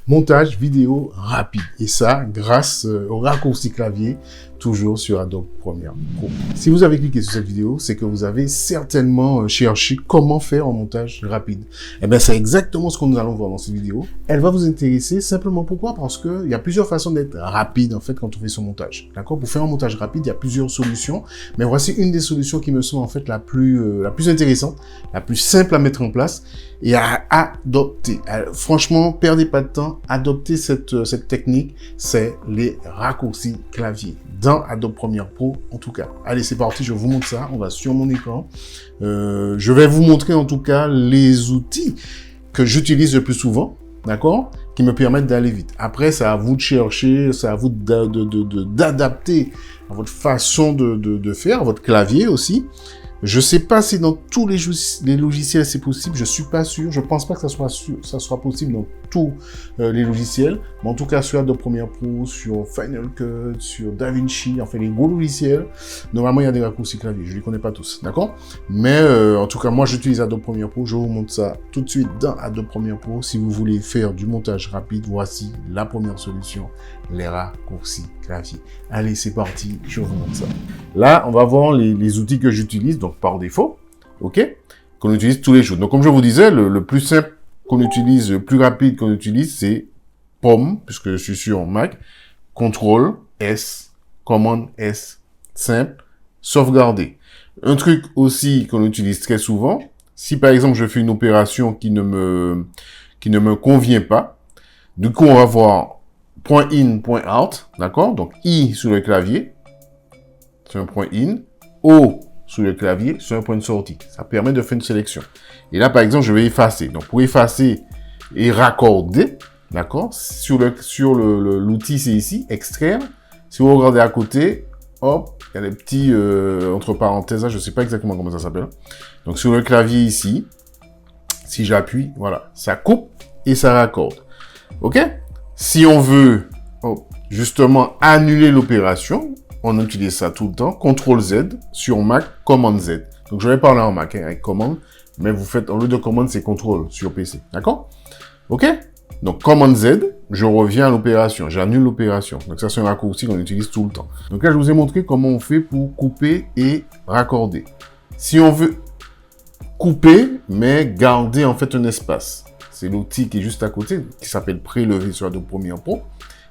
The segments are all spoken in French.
montage vidéo rapide. Et ça, grâce au raccourci clavier, toujours sur Adobe Premiere Pro. Si vous avez cliqué sur cette vidéo, c'est que vous avez certainement cherché comment faire un montage rapide. Eh bien, c'est exactement ce que nous allons voir dans cette vidéo. Elle va vous intéresser simplement pourquoi? Parce qu'il y a plusieurs façons d'être rapide, en fait, quand on fait son montage. D'accord? Pour faire un montage rapide, il y a plusieurs solutions. Mais voici une des solutions qui me semble, en fait, la plus intéressante, la plus simple à mettre en place et à adopter. Franchement, perdez pas de temps. Adoptez cette technique. C'est les raccourcis clavier. Dans Adobe Premiere Pro, en tout cas. Allez, c'est parti, je vous montre ça. On va sur mon écran. Je vais vous montrer, en tout cas, les outils que j'utilise le plus souvent, d'accord, qui me permettent d'aller vite. Après, c'est à vous de chercher, c'est à vous d'adapter à votre façon de faire, à votre clavier aussi. Je sais pas si dans tous les logiciels c'est possible, je suis pas sûr, je pense pas que ça soit possible dans tous les logiciels, mais en tout cas sur Adobe Premiere Pro, sur Final Cut, sur DaVinci, enfin les gros logiciels, normalement il y a des raccourcis clavier, je les connais pas tous, d'accord? Mais en tout cas moi j'utilise Adobe Premiere Pro, je vous montre ça tout de suite dans Adobe Premiere Pro. Si vous voulez faire du montage rapide, voici la première solution, les raccourcis clavier. Allez, c'est parti, je vous montre ça. Là, on va voir les outils que j'utilise, donc par défaut, ok, qu'on utilise tous les jours. Donc, comme je vous disais, le plus simple qu'on utilise, le plus rapide qu'on utilise, c'est POM, puisque je suis sur Mac, Ctrl S, Commande S, simple, sauvegarder. Un truc aussi qu'on utilise très souvent, si par exemple je fais une opération qui ne me convient pas, du coup on va voir point in, point out, d'accord? Donc, I sur le clavier, c'est un point in. O sur le clavier, c'est un point de sortie. Ça permet de faire une sélection. Et là, par exemple, je vais effacer. Donc, pour effacer et raccorder, d'accord? Sur l'outil, c'est ici, extraire. Si vous regardez à côté, hop, il y a des petits, entre parenthèses, là, je ne sais pas exactement comment ça s'appelle. Donc, sur le clavier ici, si j'appuie, voilà, ça coupe et ça raccorde. OK? Si on veut justement annuler l'opération, on utilise ça tout le temps. CTRL Z sur Mac, Commande Z. Donc je vais parler en Mac avec commande, mais vous faites au lieu de commande, c'est CTRL sur PC. D'accord? OK? Donc Commande Z, je reviens à l'opération, j'annule l'opération. Donc ça c'est un raccourci qu'on utilise tout le temps. Donc là je vous ai montré comment on fait pour couper et raccorder. Si on veut couper, mais garder en fait un espace. C'est l'outil qui est juste à côté, qui s'appelle prélever sur Adobe Premiere Pro.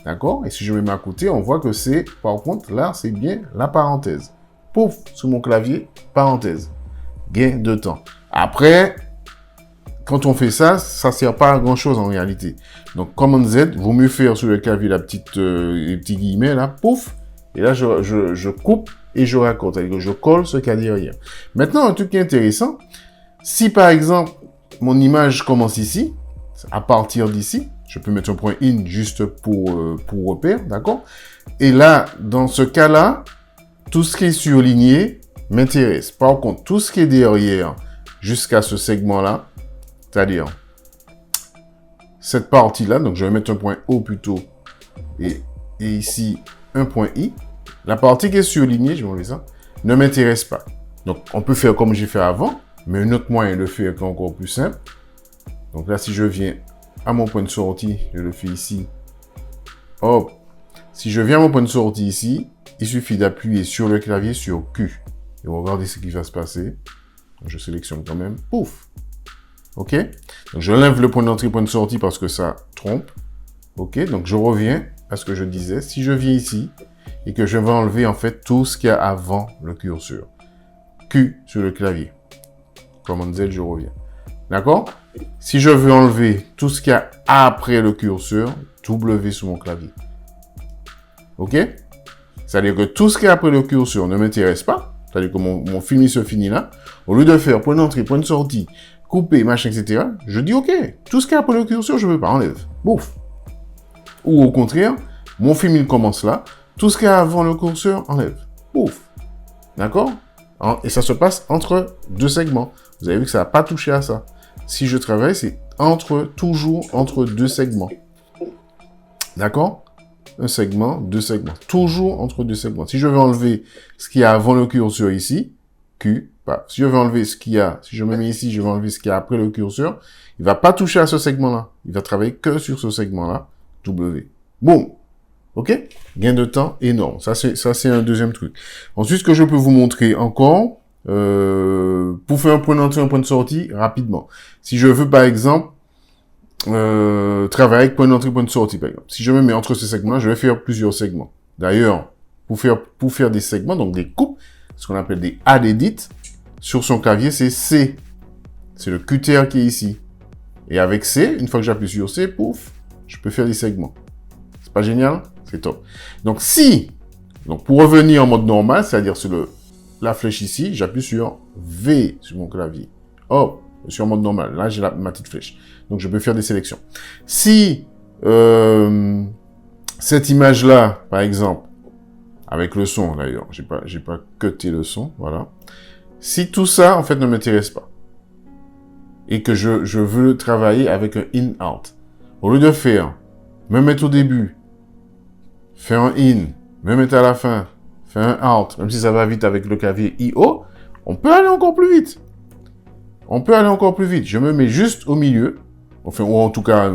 D'accord? Et si je me mets à côté, on voit que c'est, par contre, là, c'est bien la parenthèse. Pouf, sur mon clavier, parenthèse. Gain de temps. Après, quand on fait ça, ça sert pas à grand chose en réalité. Donc, Command Z, vaut mieux faire sur le clavier les petits guillemets, là, pouf. Et là, je coupe et je raccorde. C'est-à-dire que je colle ce qu'il y a derrière. Maintenant, un truc qui est intéressant, si par exemple, mon image commence ici, à partir d'ici, je peux mettre un point in juste pour repère, d'accord? Et là, dans ce cas-là, tout ce qui est surligné m'intéresse. Par contre, tout ce qui est derrière, jusqu'à ce segment-là, c'est-à-dire cette partie-là, donc je vais mettre un point O plutôt, et ici, un point I. La partie qui est surlignée, je vais enlever ça, ne m'intéresse pas. Donc, on peut faire comme j'ai fait avant, mais un autre moyen de le faire qui est encore plus simple. Donc là, si je viens à mon point de sortie, je le fais ici. Hop. Si je viens à mon point de sortie ici, il suffit d'appuyer sur le clavier sur Q. Et regardez ce qui va se passer. Je sélectionne quand même. Pouf. OK. Donc je lève le point d'entrée, point de sortie parce que ça trompe. OK. Donc je reviens à ce que je disais. Si je viens ici et que je vais enlever en fait tout ce qu'il y a avant le curseur. Q sur le clavier. Command Z, je reviens. D'accord? Si je veux enlever tout ce qu'il y a après le curseur, W sur mon clavier. OK? C'est-à-dire que tout ce qui est après le curseur ne m'intéresse pas. C'est-à-dire que mon film il se finit là. Au lieu de faire point d'entrée, point de sortie, couper, machin, etc., je dis OK. Tout ce qui est après le curseur, je ne veux pas, enlève. Bouf. Ou au contraire, mon film il commence là. Tout ce qui est avant le curseur, enlève. Bouf. D'accord? Et ça se passe entre deux segments. Vous avez vu que ça n'a pas touché à ça. Si je travaille, c'est toujours entre deux segments. D'accord? Un segment, deux segments. Toujours entre deux segments. Si je veux enlever ce qu'il y a avant le curseur ici, Q, si je veux enlever ce qu'il y a, si je me mets ici, je veux enlever ce qu'il y a après le curseur, il va pas toucher à ce segment-là. Il va travailler que sur ce segment-là, W. Boum. OK? Gain de temps énorme. Ça, c'est un deuxième truc. Ensuite, ce que je peux vous montrer encore, pour faire un point d'entrée, un point de sortie, rapidement. Si je veux, par exemple, travailler avec point d'entrée, point de sortie, par exemple. Si je me mets entre ces segments-là, je vais faire plusieurs segments. D'ailleurs, pour faire des segments, donc des coupes, ce qu'on appelle des add edit, sur son clavier, c'est C. C'est le QTR qui est ici. Et avec C, une fois que j'appuie sur C, pouf, je peux faire des segments. C'est pas génial? C'est top. Donc pour revenir en mode normal, c'est-à-dire sur la flèche ici, j'appuie sur V sur mon clavier. Hop, je suis en mode normal. Là, j'ai ma petite flèche. Donc, je peux faire des sélections. Si cette image-là, par exemple, avec le son d'ailleurs, j'ai pas cuté le son, voilà. Si tout ça, en fait, ne m'intéresse pas, et que je veux travailler avec un in-out, au lieu de faire, me mettre au début, faire un in, me mettre à la fin, faire un out, même si ça va vite avec le clavier IO, on peut aller encore plus vite. On peut aller encore plus vite. Je me mets juste au milieu, enfin, ou en tout cas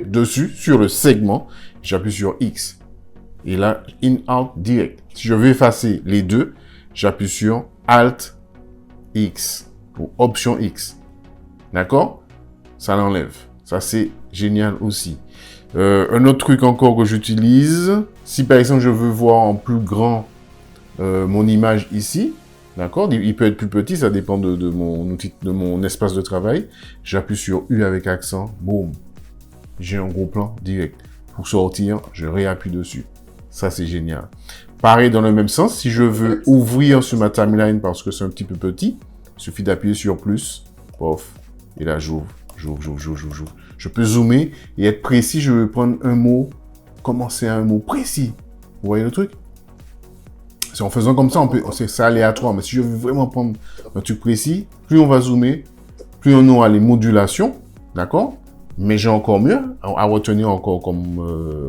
dessus, sur le segment, j'appuie sur X. Et là, in-out direct. Si je veux effacer les deux, j'appuie sur Alt X ou Option X. D'accord? Ça l'enlève. Ça, c'est génial aussi. Un autre truc encore que j'utilise, si par exemple je veux voir en plus grand mon image ici, d'accord? Il peut être plus petit, ça dépend de mon outil, de mon espace de travail. J'appuie sur U avec accent, boum. J'ai un gros plan direct. Pour sortir, je réappuie dessus. Ça, c'est génial. Pareil, dans le même sens, si je veux ouvrir sur ma timeline parce que c'est un petit peu petit, il suffit d'appuyer sur plus, pof, et là, j'ouvre. Je peux zoomer et être précis. Je veux prendre un mot, commencer à un mot précis. Vous voyez le truc? C'est en faisant comme ça, c'est aléatoire. Mais si je veux vraiment prendre un truc précis, plus on va zoomer, plus on aura les modulations, d'accord? Mais j'ai encore mieux à retenir encore comme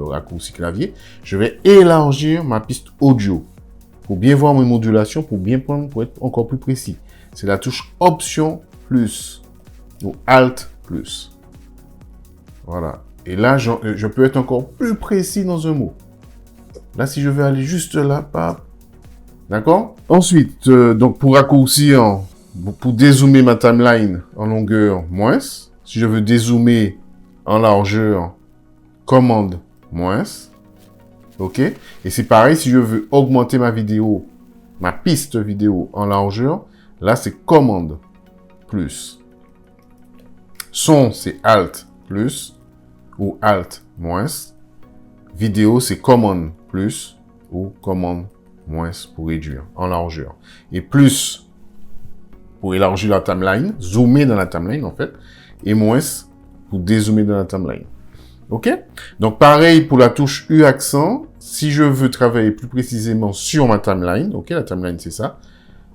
raccourci clavier. Je vais élargir ma piste audio pour bien voir mes modulations, pour bien prendre, pour être encore plus précis. C'est la touche Option plus ou Alt plus. Voilà. Et là, je peux être encore plus précis dans un mot. Là, si je vais aller juste là, pas. D'accord? Ensuite, donc pour raccourcir, pour dézoomer ma timeline en longueur, moins. Si je veux dézoomer en largeur, commande, moins. OK? Et c'est pareil, si je veux augmenter ma vidéo, ma piste vidéo en largeur, là, c'est commande, plus. Son, c'est Alt, plus, ou Alt, moins. Vidéo, c'est commande, plus, ou commande, moins, pour réduire, en largeur. Et plus, pour élargir la timeline, zoomer dans la timeline, en fait, et moins, pour dézoomer dans la timeline. OK? Donc, pareil pour la touche U accent. Si je veux travailler plus précisément sur ma timeline, OK, la timeline, c'est ça.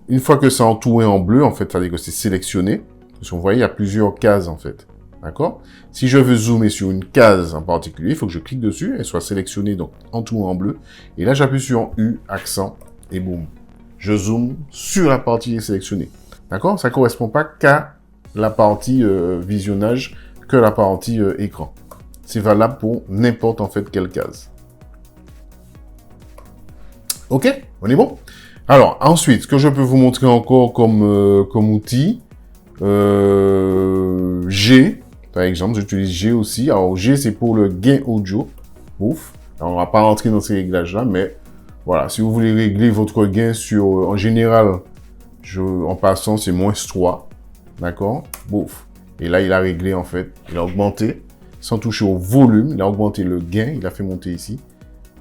Une fois que c'est entouré en bleu, en fait, ça veut dire que c'est sélectionné. Parce qu'on voit, il y a plusieurs cases, en fait. D'accord? Si je veux zoomer sur une case en particulier, il faut que je clique dessus, elle soit sélectionnée, donc entourée en bleu. Et là, j'appuie sur U, accent, et boum. Je zoome sur la partie sélectionnée. D'accord? Ça ne correspond pas qu'à la partie visionnage, que la partie écran. C'est valable pour n'importe, en fait, quelle case. OK? On est bon? Alors, ensuite, ce que je peux vous montrer encore comme outil, G, par exemple, j'utilise G aussi. Alors, G, c'est pour le gain audio. Ouf. Alors, on va pas rentrer dans ces réglages-là, mais voilà, si vous voulez régler votre gain sur, en général, en passant, c'est -3. D'accord? Bouf. Et là, il a réglé, en fait, il a augmenté, sans toucher au volume, il a augmenté le gain, il a fait monter ici.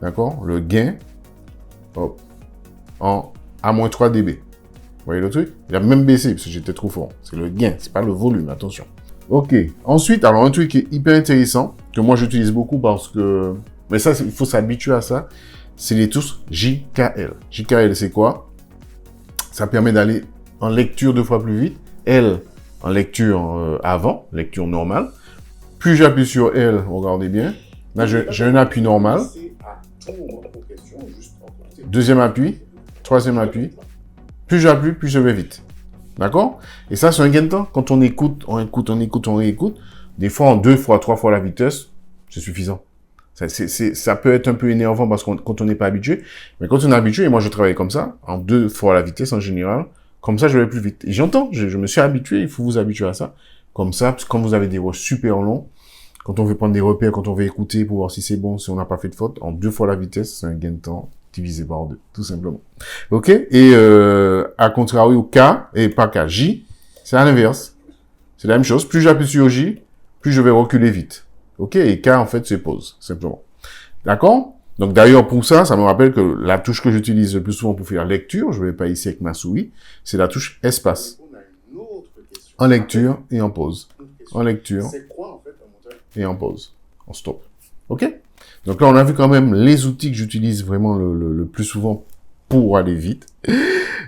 D'accord? Le gain, hop, à -3 dB. Vous voyez le truc? Il a même baissé parce que j'étais trop fort. C'est le gain, c'est pas le volume, attention. Ok. Ensuite, alors un truc qui est hyper intéressant, que moi j'utilise beaucoup parce que... Mais ça, il faut s'habituer à ça. C'est les touches JKL. JKL, c'est quoi? Ça permet d'aller en lecture 2 fois plus vite. L, en lecture avant, lecture normale. Plus j'appuie sur L, regardez bien. Là, j'ai un appui normal. Deuxième appui. Troisième appui. Plus j'appuie, plus je vais vite. D'accord? Et ça, c'est un gain de temps. Quand on écoute, on réécoute. Des fois, en 2 fois, 3 fois la vitesse, c'est suffisant. Ça peut être un peu énervant parce que quand on n'est pas habitué. Mais quand on est habitué, et moi je travaille comme ça, en 2 fois la vitesse en général, comme ça je vais plus vite. Et j'entends, je me suis habitué, il faut vous habituer à ça. Comme ça, parce que quand vous avez des rushs super longs, quand on veut prendre des repères, quand on veut écouter pour voir si c'est bon, si on n'a pas fait de faute, en 2 fois la vitesse, c'est un gain de temps divisé par 2, tout simplement. Ok? Et à contrario, K, et pas K, J, c'est à l'inverse. C'est la même chose. Plus j'appuie sur J, plus je vais reculer vite. Ok? Et K, en fait, c'est pause, simplement. D'accord? Donc, d'ailleurs, pour ça, ça me rappelle que la touche que j'utilise le plus souvent pour faire lecture, je ne vais pas ici avec ma souris, c'est la touche espace. En lecture et en pause. En lecture. C'est quoi, en fait, un montage? Et en pause. En stop. Ok? Donc là, on a vu quand même les outils que j'utilise vraiment le plus souvent pour aller vite.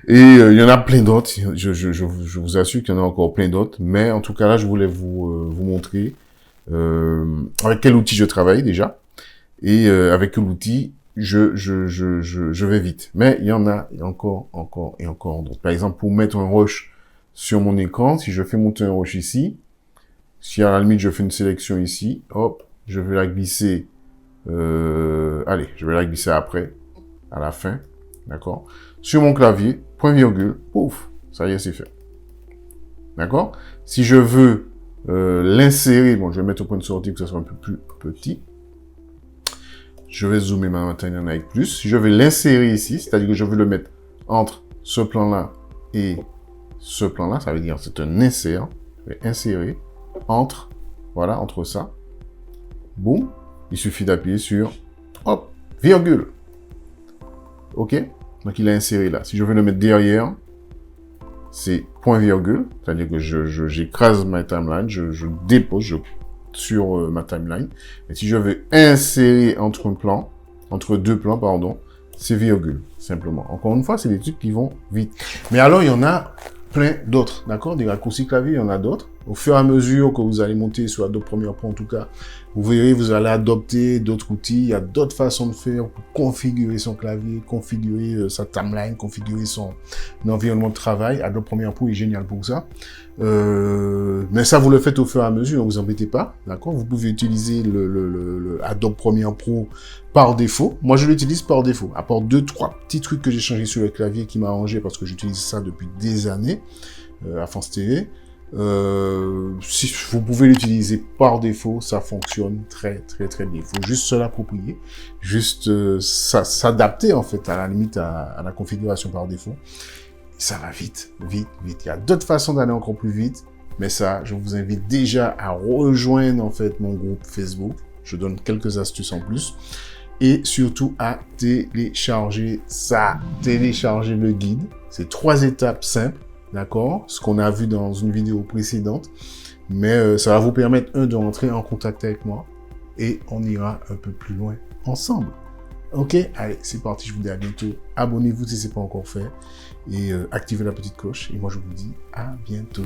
Et il y en a plein d'autres. Je vous assure qu'il y en a encore plein d'autres. Mais en tout cas, là, je voulais vous montrer avec quel outil je travaille déjà. Et avec quel outil je vais vite. Mais il y en a encore d'autres. Par exemple, pour mettre un rush sur mon écran, si je fais monter un rush ici, si à la limite je fais une sélection ici, hop, je vais la glisser. Allez, je vais la glisser après, à la fin, d'accord? Sur mon clavier, point virgule, pouf, ça y est, c'est fait. D'accord? Si je veux l'insérer, bon, je vais mettre au point de sortie pour que ça soit un peu plus petit. Je vais zoomer ma timeline avec plus. Si je vais l'insérer ici, c'est-à-dire que je veux le mettre entre ce plan-là et ce plan-là, ça veut dire c'est un insert. Je vais insérer entre, voilà, entre ça. Boum. Il suffit d'appuyer sur, hop, virgule. OK? Donc, il a inséré là. Si je veux le mettre derrière, c'est point virgule. C'est-à-dire que j'écrase ma timeline, je dépose sur ma timeline. Et si je veux insérer entre deux plans, pardon, c'est virgule, simplement. Encore une fois, c'est des trucs qui vont vite. Mais alors, il y en a plein d'autres, d'accord? Des raccourcis clavier, il y en a d'autres. Au fur et à mesure que vous allez monter sur Adobe Premiere Pro, en tout cas, vous verrez, vous allez adopter d'autres outils. Il y a d'autres façons de faire pour configurer son clavier, configurer sa timeline, configurer son environnement de travail. Adobe Premiere Pro est génial pour ça. Mais ça, vous le faites au fur et à mesure, ne vous embêtez pas, d'accord? Vous pouvez utiliser le Adobe Premiere Pro par défaut. Moi, je l'utilise par défaut. À part 2-3 petits trucs que j'ai changé sur le clavier qui m'a arrangé parce que j'utilise ça depuis des années à France TV. Si vous pouvez l'utiliser par défaut, ça fonctionne très bien. Il faut juste se l'approprier, juste s'adapter en fait à la limite à la configuration par défaut. Ça va vite. Il y a d'autres façons d'aller encore plus vite, mais ça, je vous invite déjà à rejoindre en fait mon groupe Facebook. Je donne quelques astuces en plus. Et surtout à télécharger le guide. C'est 3 étapes simples. D'accord? Ce qu'on a vu dans une vidéo précédente. Mais ça va vous permettre, de rentrer en contact avec moi. Et on ira un peu plus loin ensemble. Ok? Allez, c'est parti. Je vous dis à bientôt. Abonnez-vous si ce n'est pas encore fait. Et activez la petite cloche. Et moi, je vous dis à bientôt.